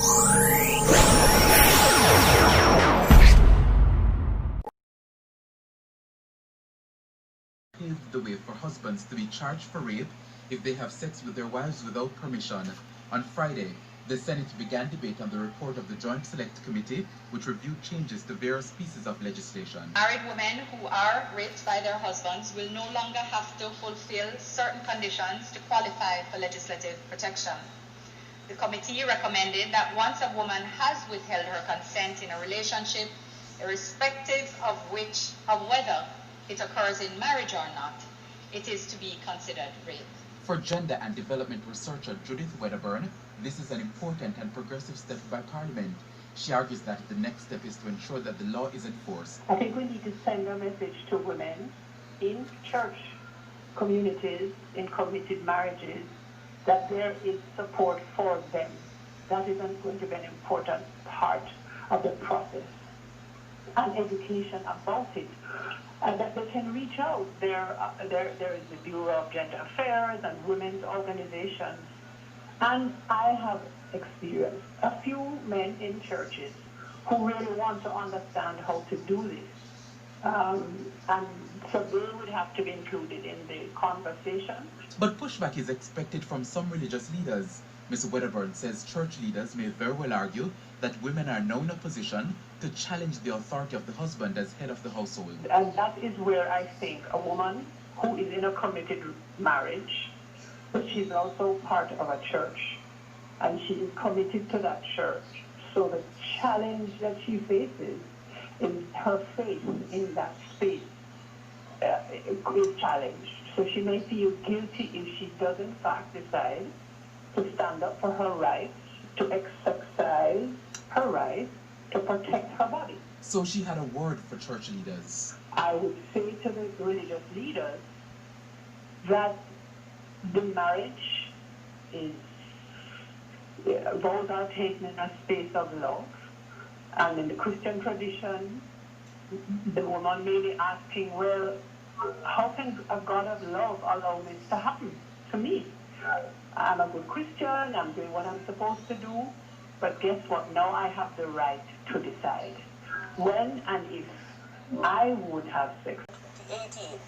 Paved the way for husbands to be charged for rape if they have sex with their wives without permission. On Friday, the Senate began debate on the report of the Joint Select Committee, which reviewed changes to various pieces of legislation. Married women who are raped by their husbands will no longer have to fulfill certain conditions to qualify for legislative protection. The committee recommended that once a woman has withheld her consent in a relationship, irrespective of whether it occurs in marriage or not, it is to be considered rape. For gender and development researcher Judith Wedderburn, this is an important and progressive step by Parliament. She argues that the next step is to ensure that the law is enforced. I think we need to send a message to women in church communities, in committed marriages, that there is support for them. That is going to be an important part of the process, and education about it. And that they can reach out. There is the Bureau of Gender Affairs and women's organizations. And I have experienced a few men in churches who really want to understand how to do this. And so they would have to be included in the conversation. But pushback is expected from some religious leaders. Ms. Wedderburn says church leaders may very well argue that women are now in a position to challenge the authority of the husband as head of the household. And that is where I think a woman who is in a committed marriage, but she's also part of a church, and she is committed to that church. So the challenge that she faces in her faith in that space is challenged. So she may feel guilty if she does in fact decide to stand up for her rights, to exercise her right to protect her body. So she had a word for church leaders. I would say to the religious leaders that the marriage is, vows are taken in a space of love, and in the Christian tradition, the woman may be asking, well, how can a God of love allow this to happen to me? I'm a good Christian, I'm doing what I'm supposed to do, but guess what? Now I have the right to decide when and if I would have sex. 2018,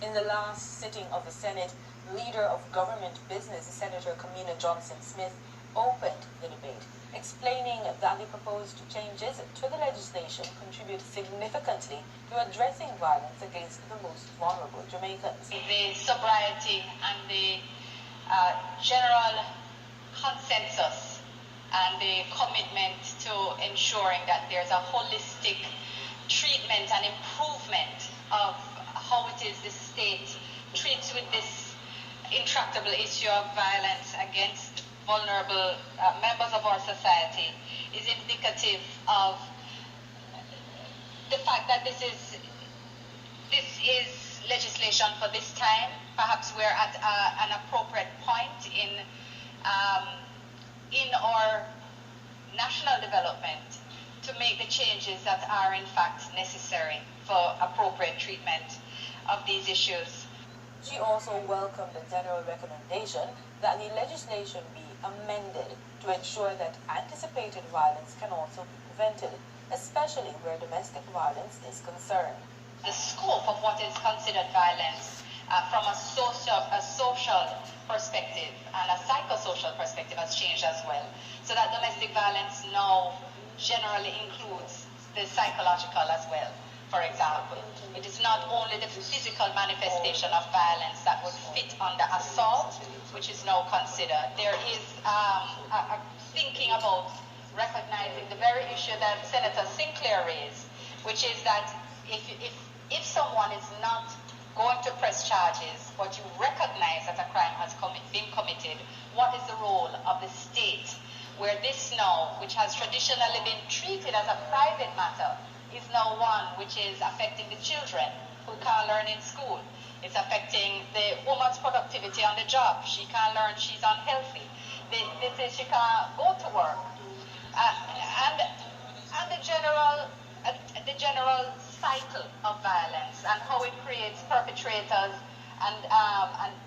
in the last sitting of the Senate, leader of government business, Senator Kamina Johnson-Smith, opened the debate, explaining that the proposed changes to the legislation contribute significantly to addressing violence against the most vulnerable Jamaicans. The sobriety and the general consensus and the commitment to ensuring that there's a holistic treatment and improvement of how it is the state treats with this intractable issue of violence against vulnerable members of our society is indicative of the fact that this is legislation for this time. Perhaps we're at an appropriate point in our national development to make the changes that are in fact necessary for appropriate treatment of these issues. She also welcomed the general recommendation that the legislation be amended to ensure that anticipated violence can also be prevented, especially where domestic violence is concerned. The scope of what is considered violence from a social perspective and a psychosocial perspective has changed as well. So that domestic violence now generally includes the psychological as well. For example, it is not only the physical manifestation of violence that would fit under assault, which is now considered. There is a thinking about recognizing the very issue that Senator Sinclair raised, which is that if someone is not going to press charges, but you recognize that a crime has been committed, what is the role of the state? Where this now, which has traditionally been treated as a private matter, is now one which is affecting the children who can't learn in school. It's affecting the woman's productivity on the job. She can't learn, she's unhealthy. They say she can't go to work. And the general cycle of violence and how it creates perpetrators and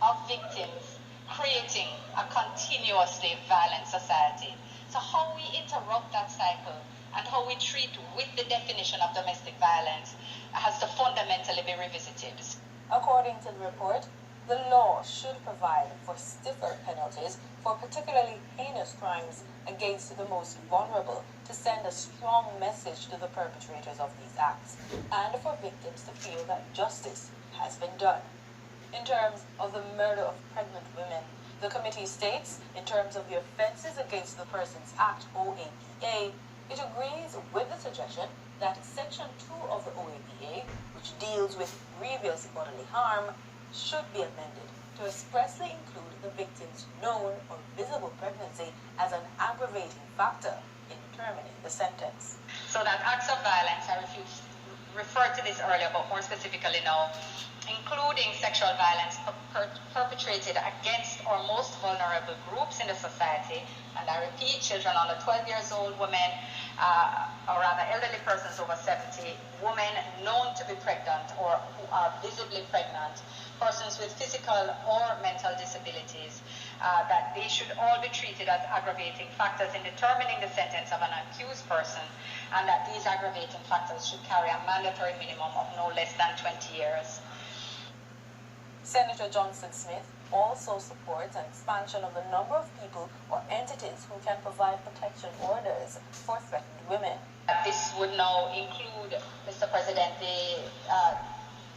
of victims, creating a continuously violent society. So how we interrupt that cycle and how we treat with the definition of domestic violence has to fundamentally be revisited. According to the report, the law should provide for stiffer penalties for particularly heinous crimes against the most vulnerable to send a strong message to the perpetrators of these acts and for victims to feel that justice has been done. In terms of the murder of pregnant women, the committee states, in terms of the Offences Against the Persons Act, OAPA, it agrees with the suggestion that Section 2 of the OAPA, which deals with grievous bodily harm, should be amended to expressly include the victim's known or visible pregnancy as an aggravating factor in determining the sentence. So that acts of violence, I referred to this earlier, but more specifically now, including sexual violence perpetrated against our most vulnerable groups in the society, and I repeat, children under 12 years old, women, or rather elderly persons over 70, women known to be pregnant or who are visibly pregnant, persons with physical or mental disabilities, that they should all be treated as aggravating factors in determining the sentence of an accused person, and that these aggravating factors should carry a mandatory minimum of no less than 20 years. Senator Johnson Smith also supports an expansion of the number of people or entities who can provide protection orders for threatened women. This would now include, Mr. President,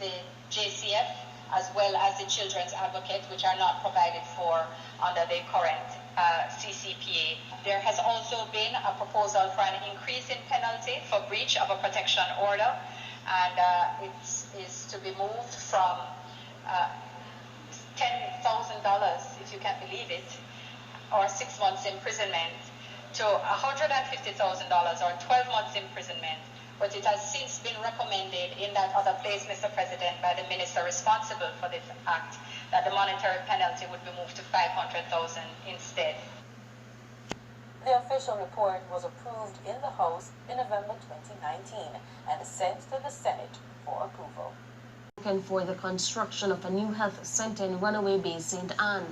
the JCF, as well as the Children's Advocate, which are not provided for under the current CCPA. There has also been a proposal for an increase in penalty for breach of a protection order, and it is to be moved from $10,000, if you can believe it, or 6 months imprisonment, to $150,000 or 12 months imprisonment. But it has since been recommended in that other place, Mr. President, by the minister responsible for this act, that the monetary penalty would be moved to $500,000 instead. The official report was approved in the House in November 2019 and sent to the Senate for approval. For the construction of a new health center in Runaway Bay, St. Anne.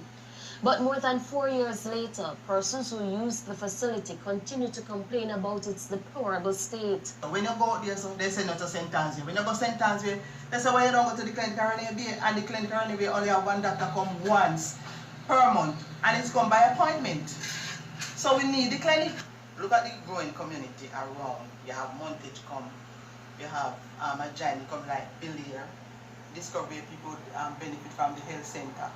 But more than 4 years later, persons who use the facility continue to complain about its deplorable state. When you go out there, so they send you to St. Anne's. When you go to St. Anne's, they say, well, you don't go to the Clinic Runaway Bay, and the Clinic Runaway Bay only have one doctor come once per month, and it's come by appointment. So we need the clinic. Look at the growing community around. You have Montage come, you have a giant come like Belair, Discovery people benefit from the health center.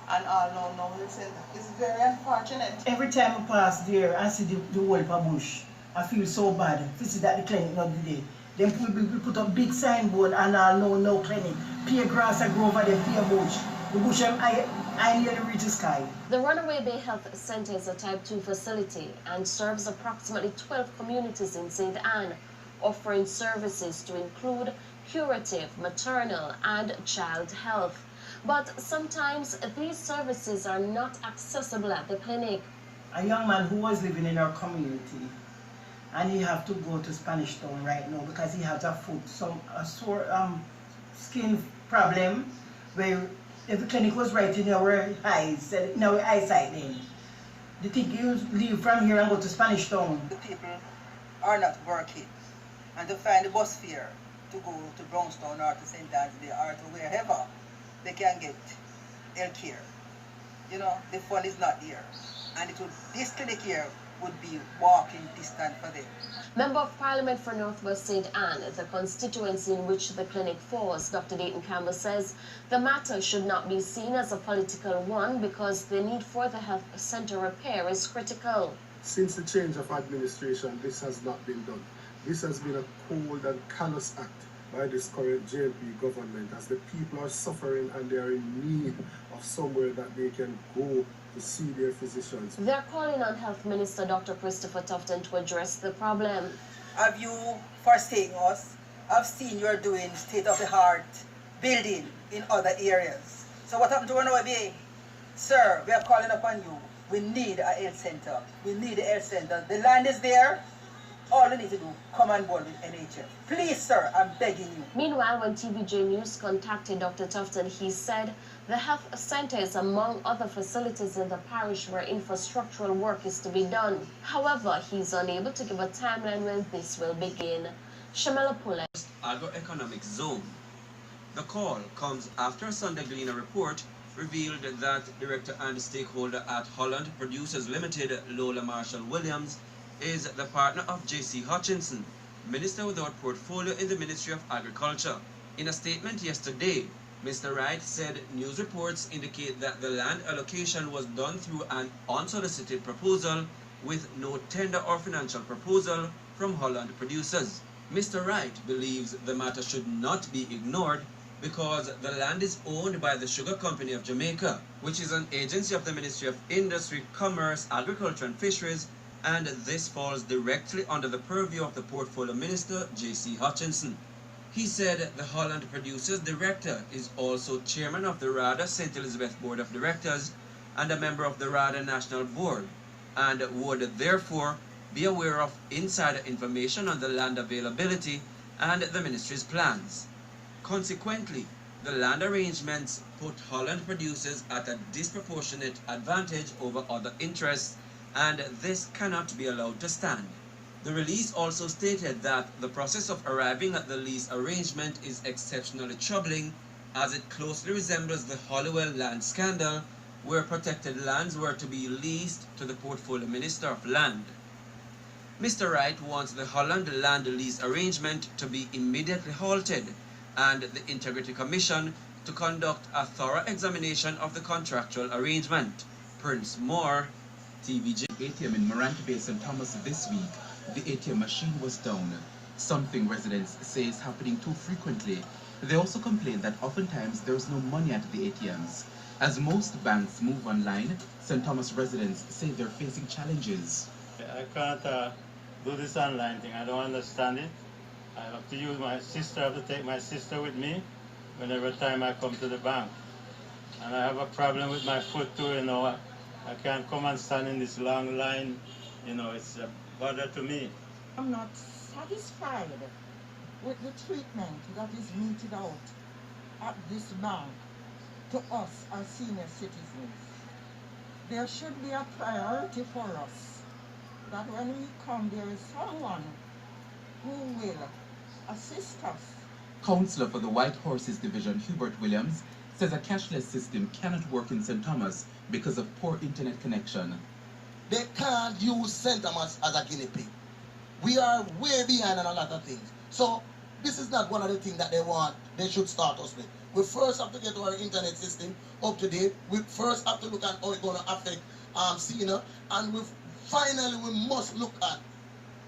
And all no health center. It's very unfortunate. Every time I pass there and see the whole bush, I feel so bad. This is that the clinic not today. Then we put a big signboard and no clinic. Pay grass and grow over there, pay bush. The bush I nearly reach the sky. The Runaway Bay Health Center is a Type 2 facility and serves approximately 12 communities in St. Anne, offering services to include curative, maternal, and child health. But sometimes these services are not accessible at the clinic. A young man who was living in our community, and he have to go to Spanish Town right now because he has a sore skin problem, where if the clinic was right in our eyes, in our eyesight then. They think you leave from here and go to Spanish Town. The people are not working, and to find the bus fare to go to Brownstown or to St. Anne's Bay or to wherever they can get health care. You know, the fund is not there. And this clinic here would be walking distance for them. Member of Parliament for Northwest St. Anne, the constituency in which the clinic falls, Dr. Dayton Campbell says the matter should not be seen as a political one because the need for the health center repair is critical. Since the change of administration, this has not been done. This has been a cold and callous act by this current JNP government as the people are suffering and they are in need of somewhere that they can go to see their physicians. They are calling on Health Minister Dr. Christopher Tufton to address the problem. Have you forsaken us? I've seen you're doing state-of-the-art building in other areas. So what happened to Runaway Bay? Sir, we are calling upon you. We need a health center. We need a health center. The land is there. all they need to do, come on board with NHF. Please, sir, I'm begging you. Meanwhile, when TVJ News contacted Dr. Tufton, he said the health center is among other facilities in the parish where infrastructural work is to be done. However, he's unable to give a timeline when this will begin. Shamela Pule. Agro-economic zone. The call comes after a Sunday Gleaner report revealed that director and stakeholder at Holland Producers Limited, Lola Marshall Williams, is the partner of J.C. Hutchinson, Minister without portfolio in the Ministry of Agriculture. In a statement yesterday, Mr. Wright said news reports indicate that the land allocation was done through an unsolicited proposal with no tender or financial proposal from Holland Producers. Mr. Wright believes the matter should not be ignored because the land is owned by the Sugar Company of Jamaica, which is an agency of the Ministry of Industry, Commerce, Agriculture and Fisheries, and this falls directly under the purview of the Portfolio Minister, J.C. Hutchinson. He said the Holland Producers Director is also chairman of the RADA St. Elizabeth Board of Directors and a member of the RADA National Board, and would therefore be aware of insider information on the land availability and the ministry's plans. Consequently, the land arrangements put Holland Producers at a disproportionate advantage over other interests, and this cannot be allowed to stand. The release also stated that the process of arriving at the lease arrangement is exceptionally troubling, as it closely resembles the Hollywell land scandal, where protected lands were to be leased to the Portfolio Minister of Land. Mr. Wright wants the Holland land lease arrangement to be immediately halted and the Integrity Commission to conduct a thorough examination of the contractual arrangement. Prince Moore, TVJ. ATM in Morant Bay, St. Thomas this week, the ATM machine was down, something residents say is happening too frequently. They also complain that oftentimes there is no money at the ATMs. As most banks move online, St. Thomas residents say they're facing challenges. I can't do this online thing. I don't understand it. I have to use my sister. I have to take my sister with me whenever time I come to the bank. And I have a problem with my foot too, you know. I can't come and stand in this long line. You know, it's a bother to me. I'm not satisfied with the treatment that is meted out at this bank to us as senior citizens. There should be a priority for us that when we come, there is someone who will assist us. Councillor for the White Horses Division, Hubert Williams, says a cashless system cannot work in St. Thomas because of poor internet connection. They can't use St. Thomas as a guinea pig. We are way behind on a lot of things. So this is not one of the things that they should start us with. We first have to get our internet system up to date. We first have to look at how it's going to affect senior. And finally we must look at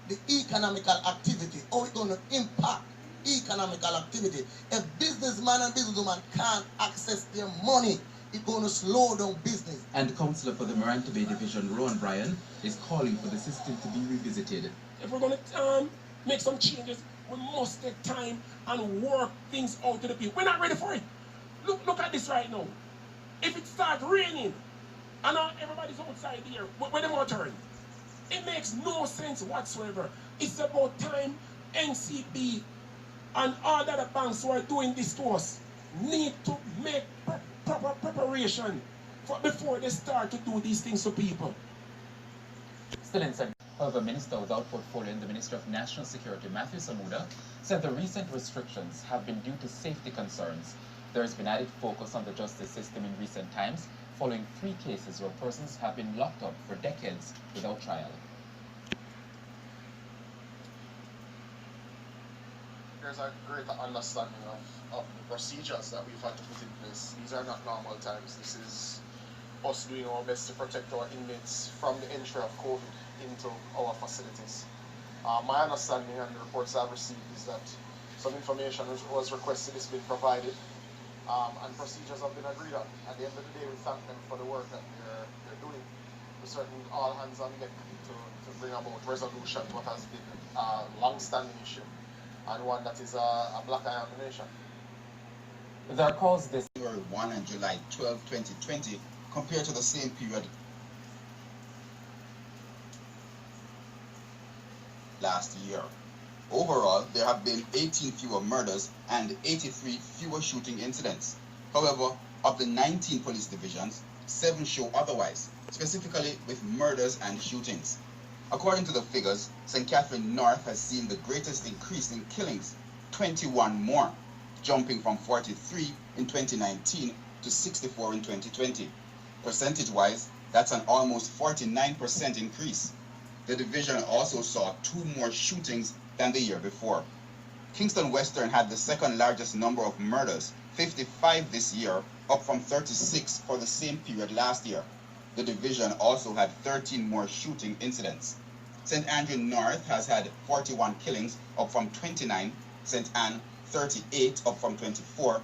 the economical activity, how it's going to impact economical activity. If businessman and businesswoman can't access their money, it's going to slow down business. And Councillor for the Morant Bay Division, Rowan Bryan, is calling for the system to be revisited. If we're going to make some changes, we must take time and work things out to the people. We're not ready for it. Look at this right now. If it starts raining, and now everybody's outside here, where they want to turn? It makes no sense whatsoever. It's about time NCB and all the other banks who are doing this to us need to make proper preparation before they start to do these things to people. Still in St. However, Minister without portfolio in the Ministry of National Security, Matthew Samuda, said the recent restrictions have been due to safety concerns. There has been added focus on the justice system in recent times, following 3 cases where persons have been locked up for decades without trial. There's a greater understanding of the procedures that we've had to put in place. These are not normal times. This is us doing our best to protect our inmates from the entry of COVID into our facilities. My understanding and the reports I've received is that some information was requested, it's been provided, and procedures have been agreed on. At the end of the day, we thank them for the work that they're doing. We're certainly all hands on deck to bring about resolution to what has been a long-standing issue, and one that is a black eye on the nation. There are calls this January 1 and July 12, 2020 compared to the same period last year. Overall, there have been 18 fewer murders and 83 fewer shooting incidents. However, of the 19 police divisions, 7 show otherwise, specifically with murders and shootings. According to the figures, St. Catherine North has seen the greatest increase in killings, 21 more, jumping from 43 in 2019 to 64 in 2020. Percentage-wise, that's an almost 49% increase. The division also saw 2 more shootings than the year before. Kingston Western had the second largest number of murders, 55 this year, up from 36 for the same period last year. The division also had 13 more shooting incidents. St. Andrew North has had 41 killings, up from 29, St. Anne 38, up from 24,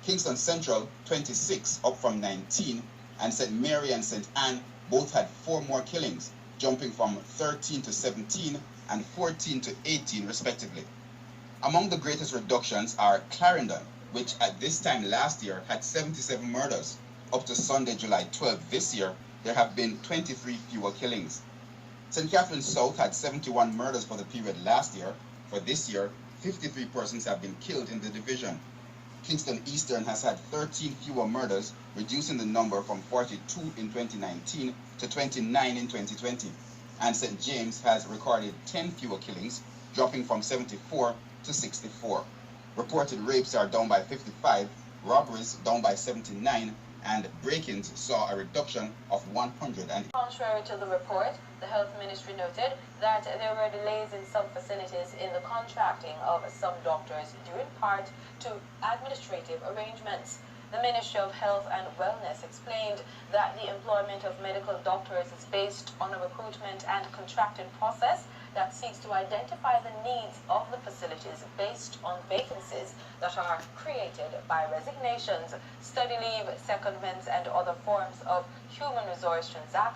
Kingston Central 26, up from 19, and St. Mary and St. Anne both had 4 more killings, jumping from 13 to 17 and 14 to 18 respectively. Among the greatest reductions are Clarendon, which at this time last year had 77 murders. Up to Sunday, July 12 this year, there have been 23 fewer killings. St. Catherine South had 71 murders for the period last year. For this year, 53 persons have been killed in the division. Kingston Eastern has had 13 fewer murders, reducing the number from 42 in 2019 to 29 in 2020. And St. James has recorded 10 fewer killings, dropping from 74 to 64. Reported rapes are down by 55, robberies down by 79, and break-ins saw a reduction of 100. Contrary to the report, the Health Ministry noted that there were delays in some facilities in the contracting of some doctors due in part to administrative arrangements. The Ministry of Health and Wellness explained that the employment of medical doctors is based on a recruitment and contracting process that seeks to identify the needs of the facilities based on vacancies that are created by resignations, study leave, secondments, and other forms of human resource transactions.